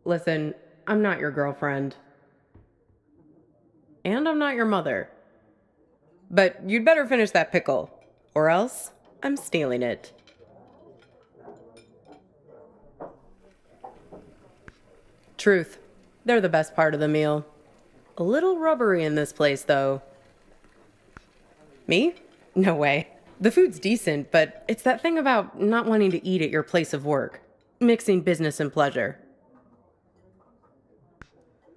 Listen, I'm not your girlfriend. And I'm not your mother. But you'd better finish that pickle. Or else, I'm stealing it. Truth. They're the best part of the meal. A little rubbery in this place, though. Me? No way. The food's decent, but it's that thing about not wanting to eat at your place of work. Mixing business and pleasure.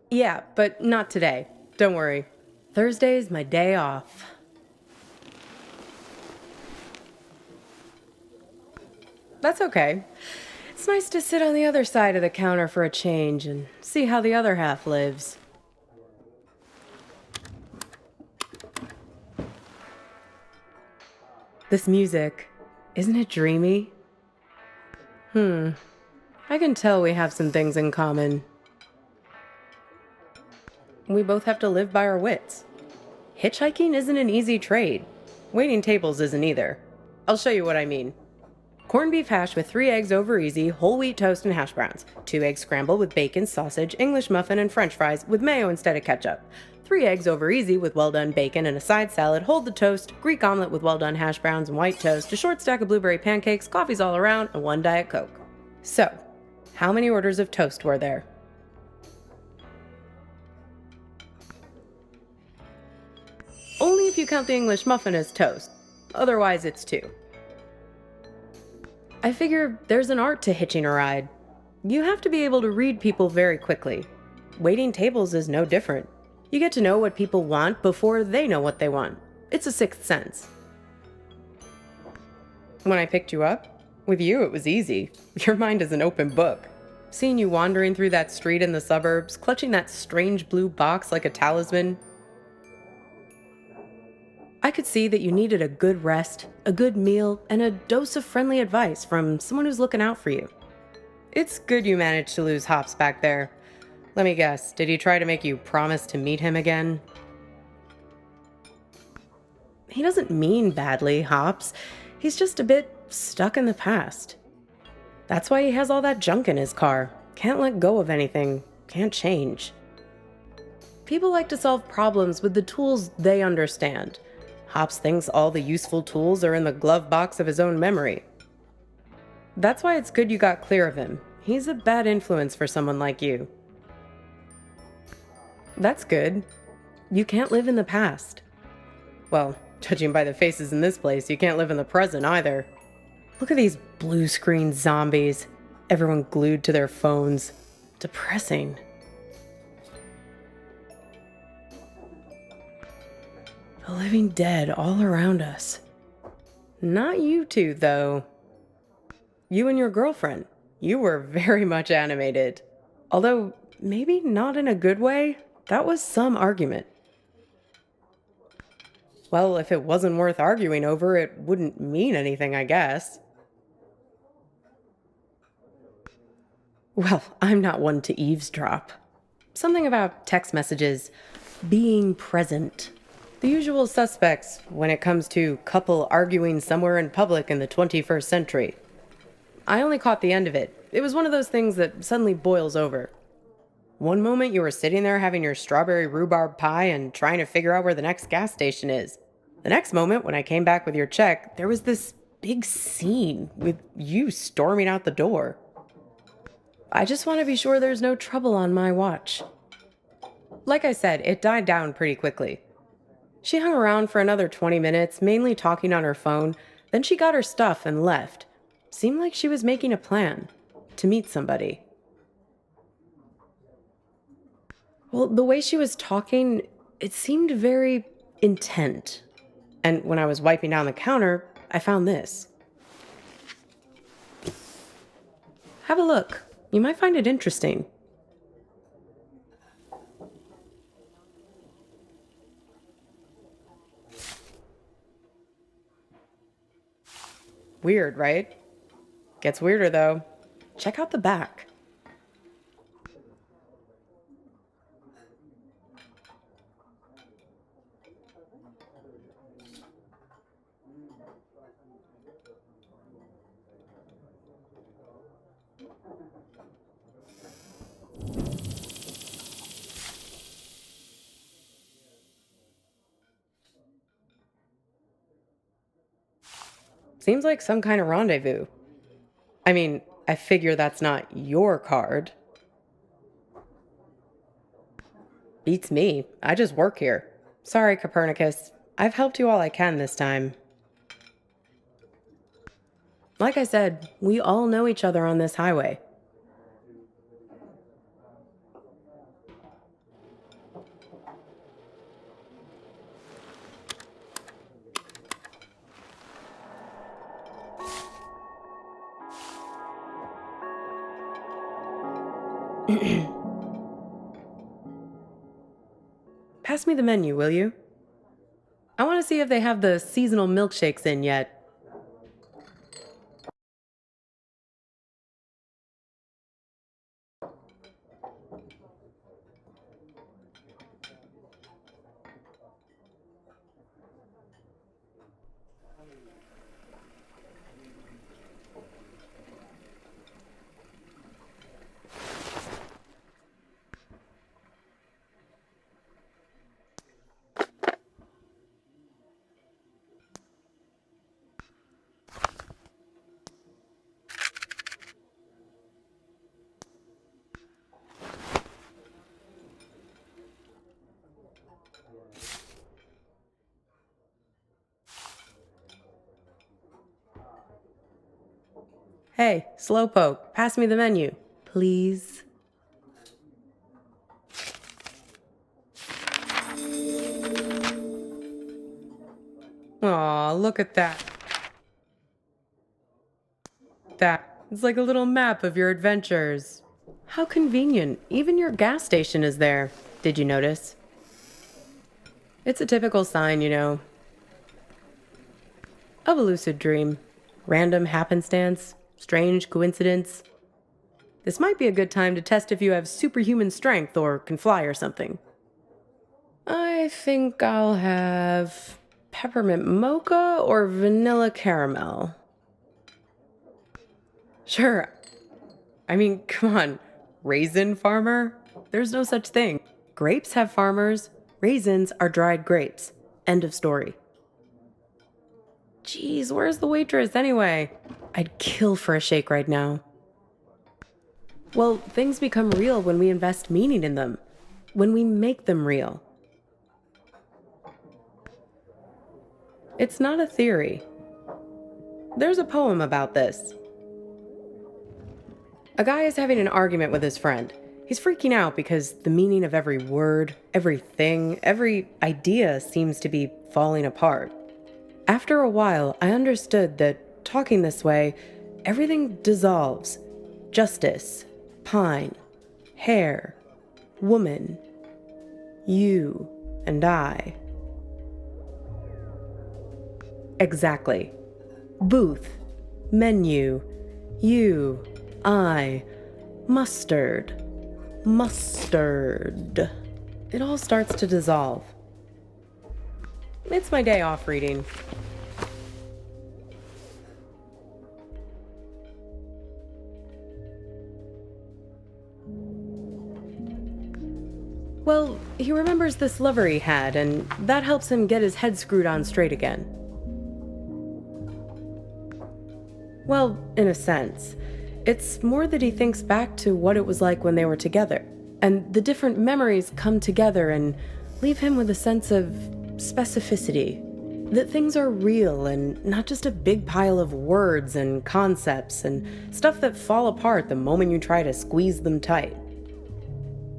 Yeah, but not today. Don't worry. Thursday's my day off. That's okay. It's nice to sit on the other side of the counter for a change and see how the other half lives. This music, isn't it dreamy? I can tell we have some things in common. We both have to live by our wits. Hitchhiking isn't an easy trade. Waiting tables isn't either. I'll show you what I mean. Corned beef hash with 3 eggs over easy, whole wheat toast and hash browns. 2 eggs scrambled with bacon, sausage, English muffin, and french fries with mayo instead of ketchup. 3 eggs over easy with well-done bacon and a side salad, hold the toast, Greek omelet with well-done hash browns and white toast, a short stack of blueberry pancakes, coffees all around, and 1 Diet Coke. So, how many orders of toast were there? Only if you count the English muffin as toast. Otherwise, it's 2. I figure there's an art to hitching a ride. You have to be able to read people very quickly. Waiting tables is no different. You get to know what people want before they know what they want. It's a sixth sense. When I picked you up, with you it was easy. Your mind is an open book. Seeing you wandering through that street in the suburbs, clutching that strange blue box like a talisman, I could see that you needed a good rest, a good meal, and a dose of friendly advice from someone who's looking out for you. It's good you managed to lose Hops back there. Let me guess, did he try to make you promise to meet him again? He doesn't mean badly, Hops. He's just a bit stuck in the past. That's why he has all that junk in his car. Can't let go of anything. Can't change. People like to solve problems with the tools they understand. Hops thinks all the useful tools are in the glove box of his own memory. That's why it's good you got clear of him. He's a bad influence for someone like you. That's good. You can't live in the past. Well, judging by the faces in this place, you can't live in the present either. Look at these blue screen zombies. Everyone glued to their phones. Depressing. The living dead all around us. Not you two, though. You and your girlfriend. You were very much animated. Although, maybe not in a good way. That was some argument. Well, if it wasn't worth arguing over, it wouldn't mean anything, I guess. Well, I'm not one to eavesdrop. Something about text messages being present. The usual suspects when it comes to couple arguing somewhere in public in the 21st century. I only caught the end of it. It was one of those things that suddenly boils over. One moment you were sitting there having your strawberry rhubarb pie and trying to figure out where the next gas station is. The next moment, when I came back with your check, there was this big scene with you storming out the door. I just want to be sure there's no trouble on my watch. Like I said, it died down pretty quickly. She hung around for another 20 minutes, mainly talking on her phone, then she got her stuff and left. Seemed like she was making a plan to meet somebody. Well, the way she was talking, it seemed very intent. And when I was wiping down the counter, I found this. Have a look. You might find it interesting. Weird, right? Gets weirder, though. Check out the back. Seems like some kind of rendezvous. I mean, I figure that's not your card. Beats me. I just work here. Sorry, Copernicus. I've helped you all I can this time. Like I said, we all know each other on this highway. Pass me the menu, will you? I want to see if they have the seasonal milkshakes in yet. Hey, Slowpoke, pass me the menu, please. Aw, look at that. It's like a little map of your adventures. How convenient. Even your gas station is there. Did you notice? It's a typical sign, of a lucid dream. Random happenstance, strange coincidence. This might be a good time to test if you have superhuman strength or can fly or something. I think I'll have peppermint mocha or vanilla caramel. Sure. I mean, come on. Raisin farmer? There's no such thing. Grapes have farmers. Raisins are dried grapes. End of story. Geez, where's the waitress anyway? I'd kill for a shake right now. Well, things become real when we invest meaning in them. When we make them real. It's not a theory. There's a poem about this. A guy is having an argument with his friend. He's freaking out because the meaning of every word, everything, every idea seems to be falling apart. After a while, I understood that talking this way, everything dissolves. Justice, pine, hair, woman, you, and I. Exactly. Booth, menu, you, I, mustard, mustard. It all starts to dissolve. It's my day off reading. Well, he remembers this lover he had, and that helps him get his head screwed on straight again. Well, in a sense. It's more that he thinks back to what it was like when they were together, and the different memories come together and leave him with a sense of specificity. That things are real and not just a big pile of words and concepts and stuff that fall apart the moment you try to squeeze them tight.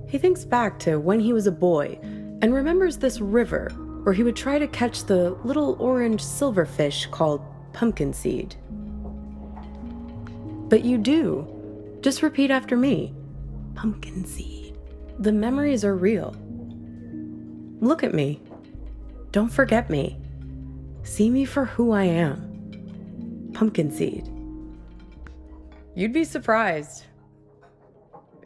He thinks back to when he was a boy and remembers this river where he would try to catch the little orange silverfish called pumpkin seed. But you do. Just repeat after me. Pumpkin seed. The memories are real. Look at me. Don't forget me. See me for who I am. Pumpkin seed. You'd be surprised.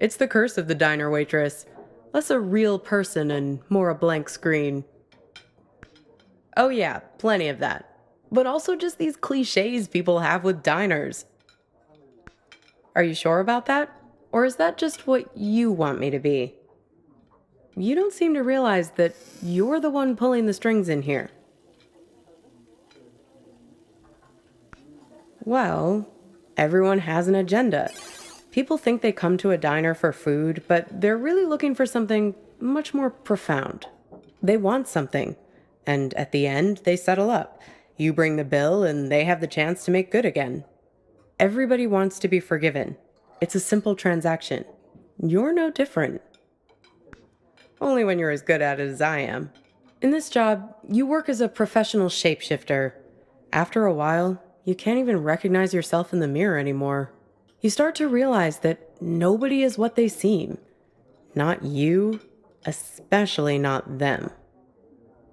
It's the curse of the diner waitress. Less a real person and more a blank screen. Oh yeah, plenty of that. But also just these cliches people have with diners. Are you sure about that? Or is that just what you want me to be? You don't seem to realize that you're the one pulling the strings in here. Well, everyone has an agenda. People think they come to a diner for food, but they're really looking for something much more profound. They want something, and at the end, they settle up. You bring the bill, and they have the chance to make good again. Everybody wants to be forgiven. It's a simple transaction. You're no different. Only when you're as good at it as I am. In this job, you work as a professional shapeshifter. After a while, you can't even recognize yourself in the mirror anymore. You start to realize that nobody is what they seem. Not you, especially not them.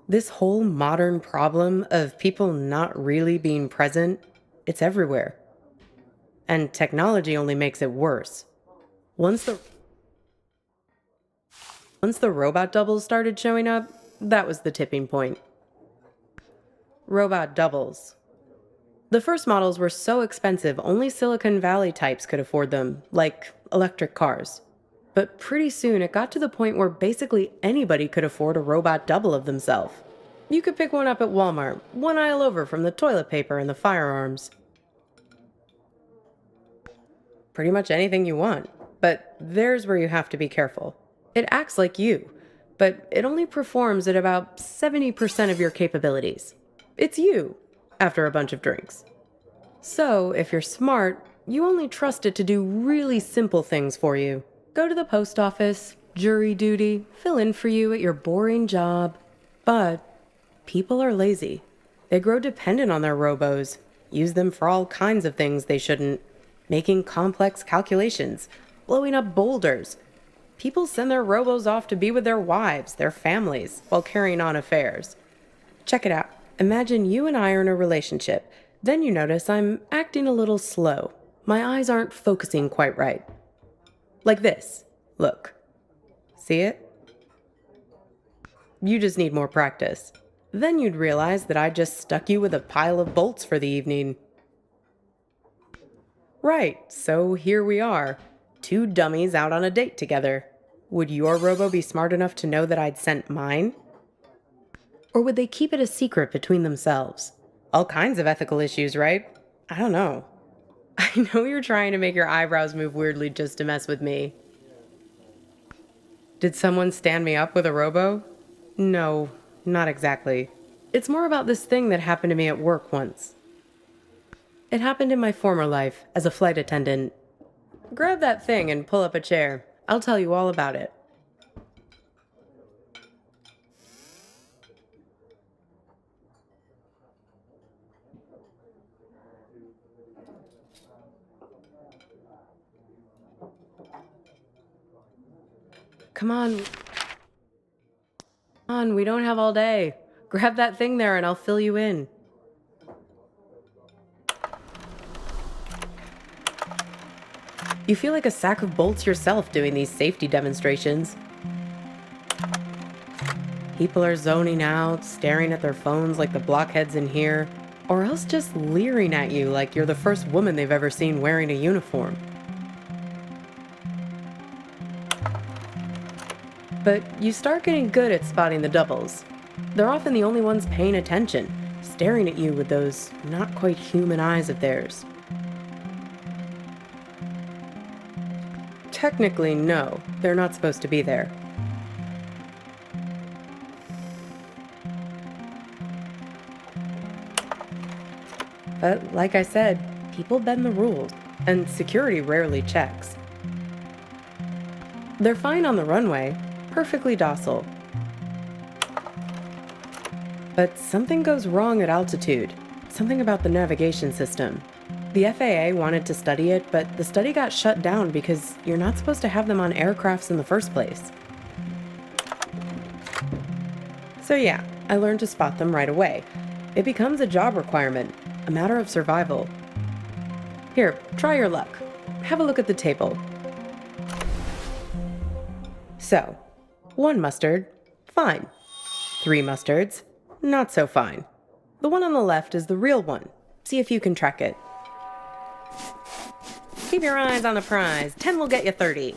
This whole modern problem of people not really being present, it's everywhere. And technology only makes it worse. Once the robot doubles started showing up, that was the tipping point. Robot doubles. The first models were so expensive, only Silicon Valley types could afford them, like electric cars. But pretty soon it got to the point where basically anybody could afford a robot double of themselves. You could pick one up at Walmart, one aisle over from the toilet paper and the firearms. Pretty much anything you want. But there's where you have to be careful. It acts like you, but it only performs at about 70% of your capabilities. It's you, after a bunch of drinks. So, if you're smart, you only trust it to do really simple things for you. Go to the post office, jury duty, fill in for you at your boring job. But people are lazy. They grow dependent on their robos, use them for all kinds of things they shouldn't, making complex calculations, blowing up boulders. People send their robos off to be with their wives, their families, while carrying on affairs. Check it out. Imagine you and I are in a relationship. Then you notice I'm acting a little slow. My eyes aren't focusing quite right. Like this. Look. See it? You just need more practice. Then you'd realize that I just stuck you with a pile of bolts for the evening. Right, so here we are. Two dummies out on a date together. Would your robo be smart enough to know that I'd sent mine? Or would they keep it a secret between themselves? All kinds of ethical issues, right? I don't know. I know you're trying to make your eyebrows move weirdly just to mess with me. Did someone stand me up with a robo? No, not exactly. It's more about this thing that happened to me at work once. It happened in my former life as a flight attendant. Grab that thing and pull up a chair. I'll tell you all about it. Come on, we don't have all day. Grab that thing there and I'll fill you in. You feel like a sack of bolts yourself doing these safety demonstrations. People are zoning out, staring at their phones like the blockheads in here, or else just leering at you like you're the first woman they've ever seen wearing a uniform. But you start getting good at spotting the doubles. They're often the only ones paying attention, staring at you with those not quite human eyes of theirs. Technically, no, they're not supposed to be there. But like I said, people bend the rules, and security rarely checks. They're fine on the runway, perfectly docile. But something goes wrong at altitude, something about the navigation system. The FAA wanted to study it, but the study got shut down because you're not supposed to have them on aircrafts in the first place. So yeah, I learned to spot them right away. It becomes a job requirement, a matter of survival. Here, try your luck. Have a look at the table. So, 1 mustard, fine. 3 mustards, not so fine. The one on the left is the real one. See if you can track it. Keep your eyes on the prize. 10 will get you 30.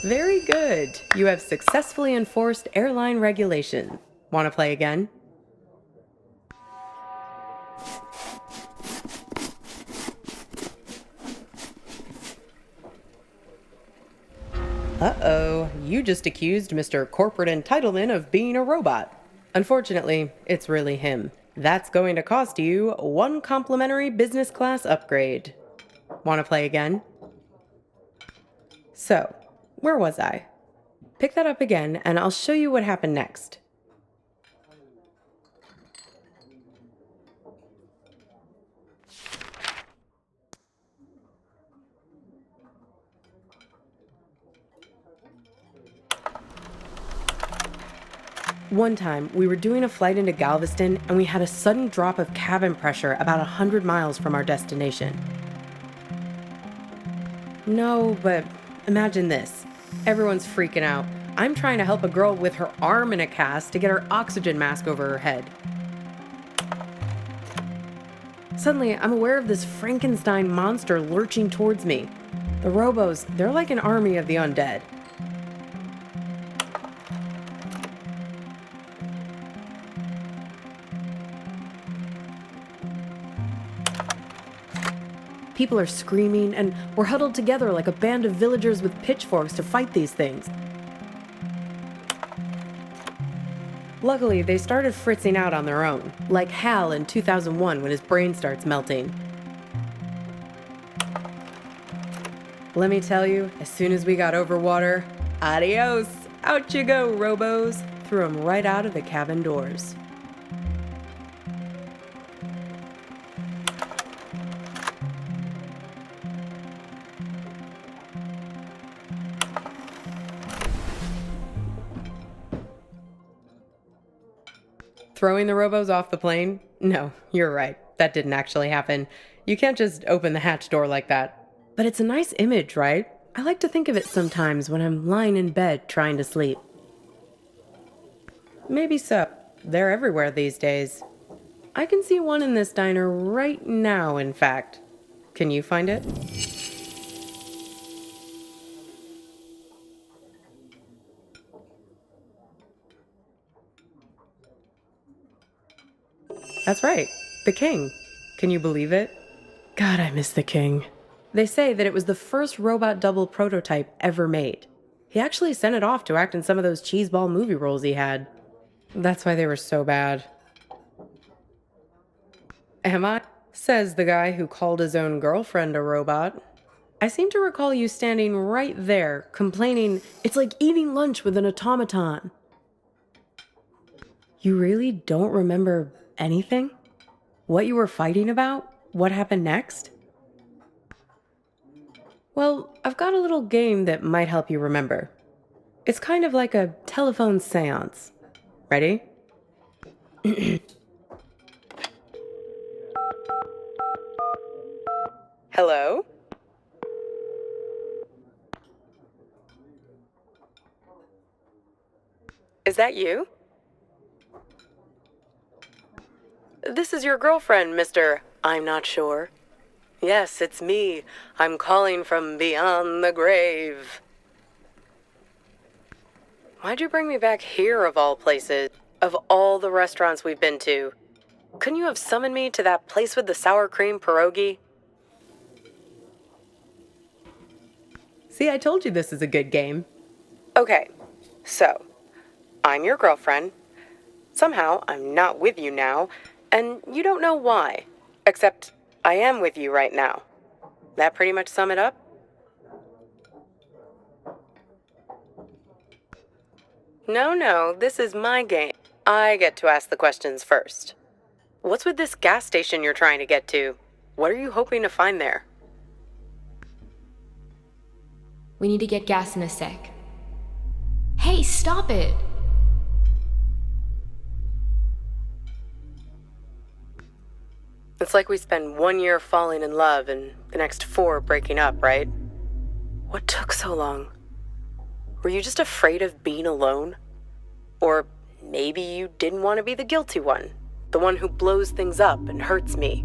Very good. You have successfully enforced airline regulation. Want to play again? Uh-oh, you just accused Mr. Corporate Entitlement of being a robot. Unfortunately, it's really him. That's going to cost you one complimentary business class upgrade. Want to play again? So, where was I? Pick that up again, and I'll show you what happened next. One time, we were doing a flight into Galveston, and we had a sudden drop of cabin pressure about 100 miles from our destination. No, but imagine this. Everyone's freaking out. I'm trying to help a girl with her arm in a cast to get her oxygen mask over her head. Suddenly, I'm aware of this Frankenstein monster lurching towards me. The robos, they're like an army of the undead. People are screaming, and we're huddled together like a band of villagers with pitchforks to fight these things. Luckily, they started fritzing out on their own, like Hal in 2001 when his brain starts melting. Let me tell you, as soon as we got over water, adios, out you go, robos. Threw them right out of the cabin doors. Throwing the robos off the plane? No, you're right. That didn't actually happen. You can't just open the hatch door like that. But it's a nice image, right? I like to think of it sometimes when I'm lying in bed trying to sleep. Maybe so. They're everywhere these days. I can see one in this diner right now, in fact. Can you find it? That's right, the king. Can you believe it? God, I miss the king. They say that it was the first robot double prototype ever made. He actually sent it off to act in some of those cheeseball movie roles he had. That's why they were so bad. Am I? Says the guy who called his own girlfriend a robot. I seem to recall you standing right there, complaining, it's like eating lunch with an automaton. You really don't remember anything? What you were fighting about? What happened next? Well, I've got a little game that might help you remember. It's kind of like a telephone seance. Ready? Hello? Is that you? This is your girlfriend, Mr. I'm not sure. Yes, it's me. I'm calling from beyond the grave. Why'd you bring me back here, of all places? Of all the restaurants we've been to? Couldn't you have summoned me to that place with the sour cream pierogi? See, I told you this is a good game. Okay, so, I'm your girlfriend. Somehow, I'm not with you now, and you don't know why. Except, I am with you right now. That pretty much sum it up? No, this is my game. I get to ask the questions first. What's with this gas station you're trying to get to? What are you hoping to find there? We need to get gas in a sec. Hey, stop it! It's like we spend 1 year falling in love and the next 4 breaking up, right? What took so long? Were you just afraid of being alone? Or maybe you didn't want to be the guilty one, the one who blows things up and hurts me.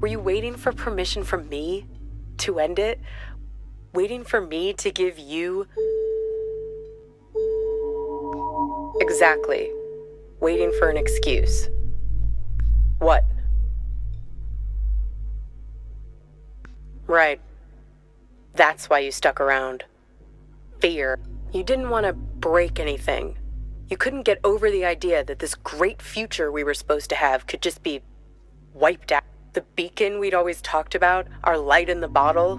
Were you waiting for permission from me to end it? Waiting for me to give you... Exactly. Waiting for an excuse. What? Right. That's why you stuck around. Fear. You didn't want to break anything. You couldn't get over the idea that this great future we were supposed to have could just be wiped out. The beacon we'd always talked about, our light in the bottle,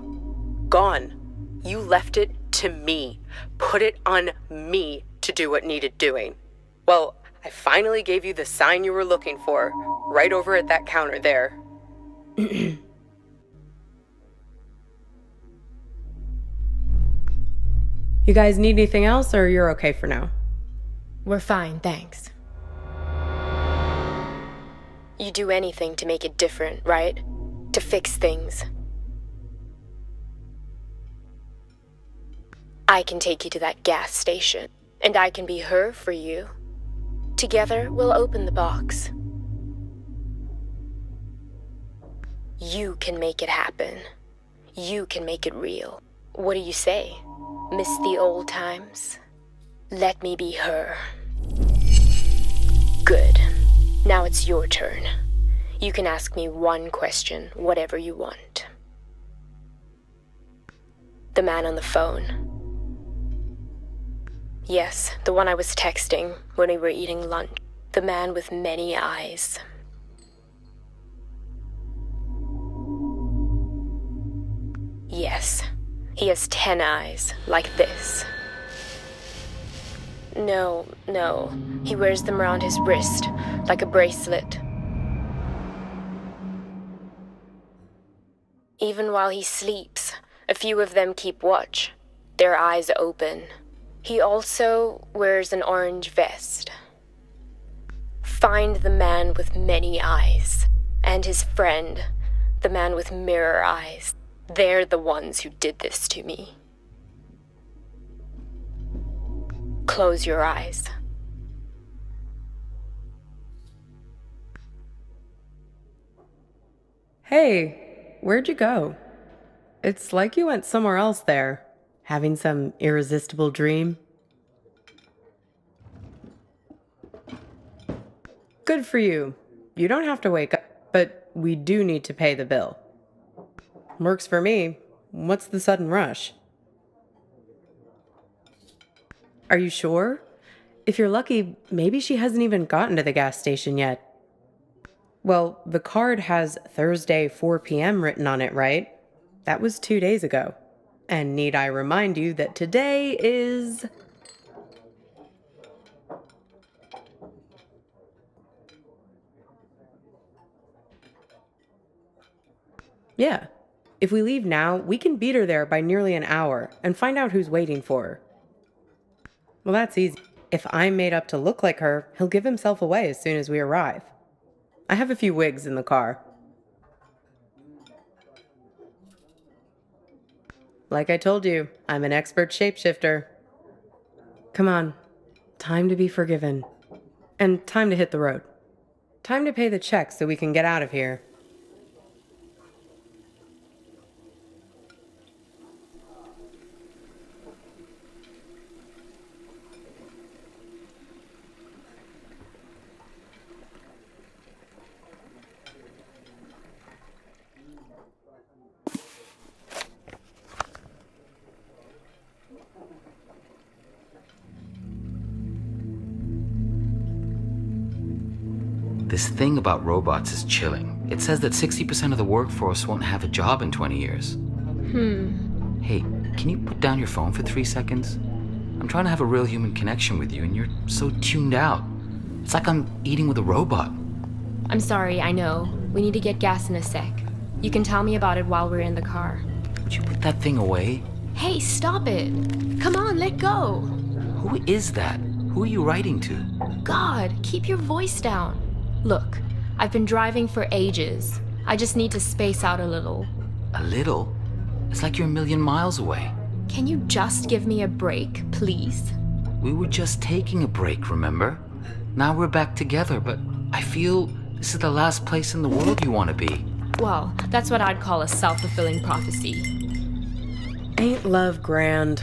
gone. You left it to me. Put it on me to do what needed doing. Well, I finally gave you the sign you were looking for, right over at that counter there. You guys need anything else, or you're okay for now? We're fine, thanks. You do anything to make it different, right? To fix things. I can take you to that gas station, and I can be her for you. Together, we'll open the box. You can make it happen. You can make it real. What do you say? Miss the old times? Let me be her. Good. Now it's your turn. You can ask me one question, whatever you want. The man on the phone. Yes, the one I was texting when we were eating lunch. The man with many eyes. Yes, he has 10 eyes, like this. No, he wears them around his wrist, like a bracelet. Even while he sleeps, a few of them keep watch, their eyes open. He also wears an orange vest. Find the man with many eyes, and his friend, the man with mirror eyes. They're the ones who did this to me. Close your eyes. Hey, where'd you go? It's like you went somewhere else there, having some irresistible dream. Good for you. You don't have to wake up, but we do need to pay the bill. Works for me. What's the sudden rush? Are you sure? If you're lucky, maybe she hasn't even gotten to the gas station yet. Well, the card has Thursday 4 p.m. written on it, right? That was 2 days ago. And need I remind you that today is... Yeah. If we leave now, we can beat her there by nearly an hour and find out who's waiting for her. Well, that's easy. If I'm made up to look like her, he'll give himself away as soon as we arrive. I have a few wigs in the car. Like I told you, I'm an expert shapeshifter. Come on. Time to be forgiven. And time to hit the road. Time to pay the check so we can get out of here. This thing about robots is chilling. It says that 60% of the workforce won't have a job in 20 years. Hey, can you put down your phone for 3 seconds? I'm trying to have a real human connection with you, and you're so tuned out. It's like I'm eating with a robot. I'm sorry, I know. We need to get gas in a sec. You can tell me about it while we're in the car. Would you put that thing away? Hey, stop it! Come on, let go! Who is that? Who are you writing to? God, keep your voice down. Look, I've been driving for ages. I just need to space out a little. A little? It's like you're a million miles away. Can you just give me a break, please? We were just taking a break, remember? Now we're back together, but I feel this is the last place in the world you want to be. Well, that's what I'd call a self-fulfilling prophecy. Ain't love grand?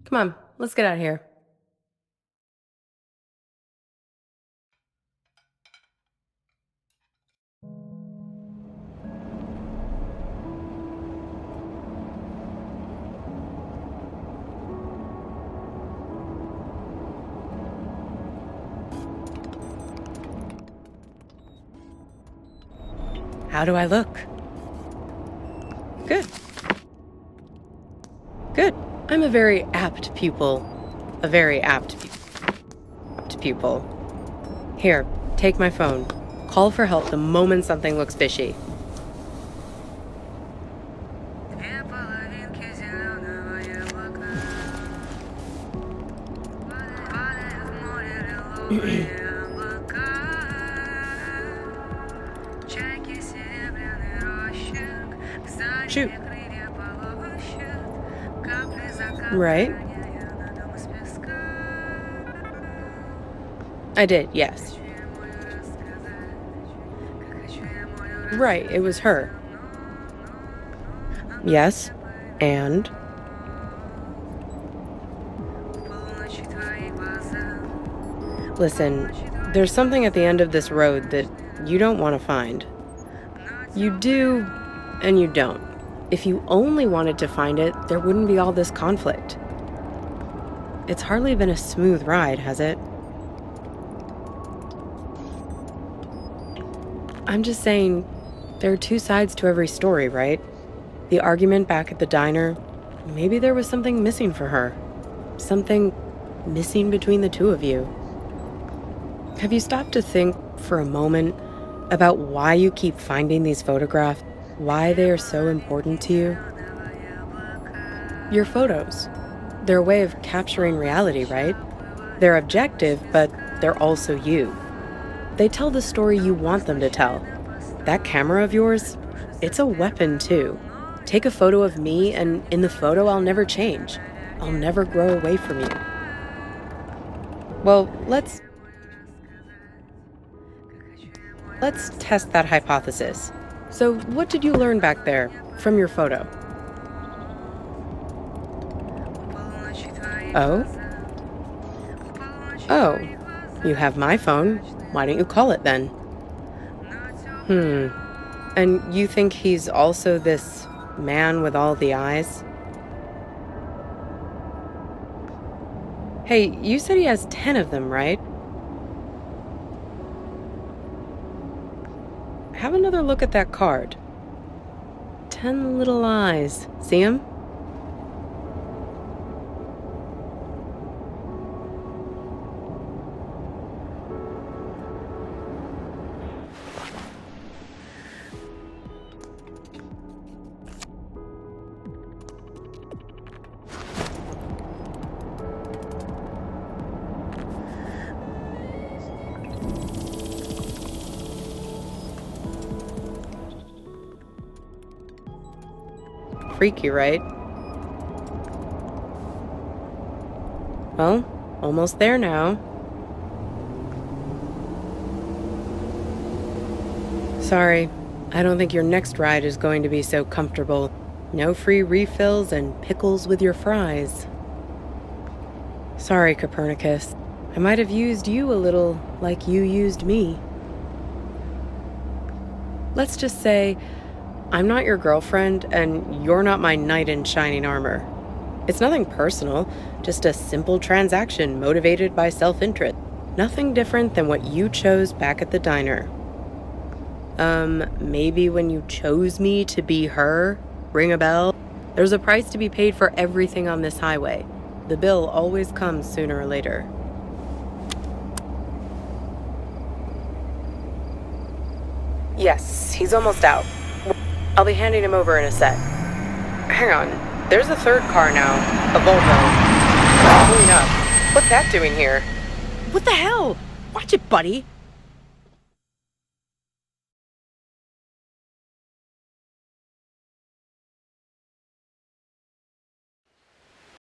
Come on, let's get out of here. How do I look? Good. Good. I'm a very apt pupil. A very apt pupil. Here, take my phone. Call for help the moment something looks fishy. Shoot. Right? I did, yes. Right, it was her. Yes, and? Listen, there's something at the end of this road that you don't want to find. You do, and you don't. If you only wanted to find it, there wouldn't be all this conflict. It's hardly been a smooth ride, has it? I'm just saying, there are two sides to every story, right? The argument back at the diner, maybe there was something missing for her. Something missing between the two of you. Have you stopped to think for a moment about why you keep finding these photographs? Why they are so important to you? Your photos. They're a way of capturing reality, right? They're objective, but they're also you. They tell the story you want them to tell. That camera of yours, it's a weapon too. Take a photo of me, and in the photo I'll never change. I'll never grow away from you. Well, let's test that hypothesis. So, what did you learn back there from your photo? Oh? Oh, you have my phone. Why don't you call it then? And you think he's also this man with all the eyes? Hey, you said he has 10 of them, right? Have another look at that card. 10 little eyes. See him? Freaky, right? Well, almost there now. Sorry, I don't think your next ride is going to be so comfortable. No free refills and pickles with your fries. Sorry, Copernicus. I might have used you a little like you used me. Let's just say, I'm not your girlfriend, and you're not my knight in shining armor. It's nothing personal, just a simple transaction motivated by self-interest. Nothing different than what you chose back at the diner. Maybe when you chose me to be her, ring a bell? There's a price to be paid for everything on this highway. The bill always comes sooner or later. Yes, he's almost out. I'll be handing him over in a sec. Hang on, there's a third car now, a Volvo. Pulling up. What's that doing here? What the hell? Watch it, buddy.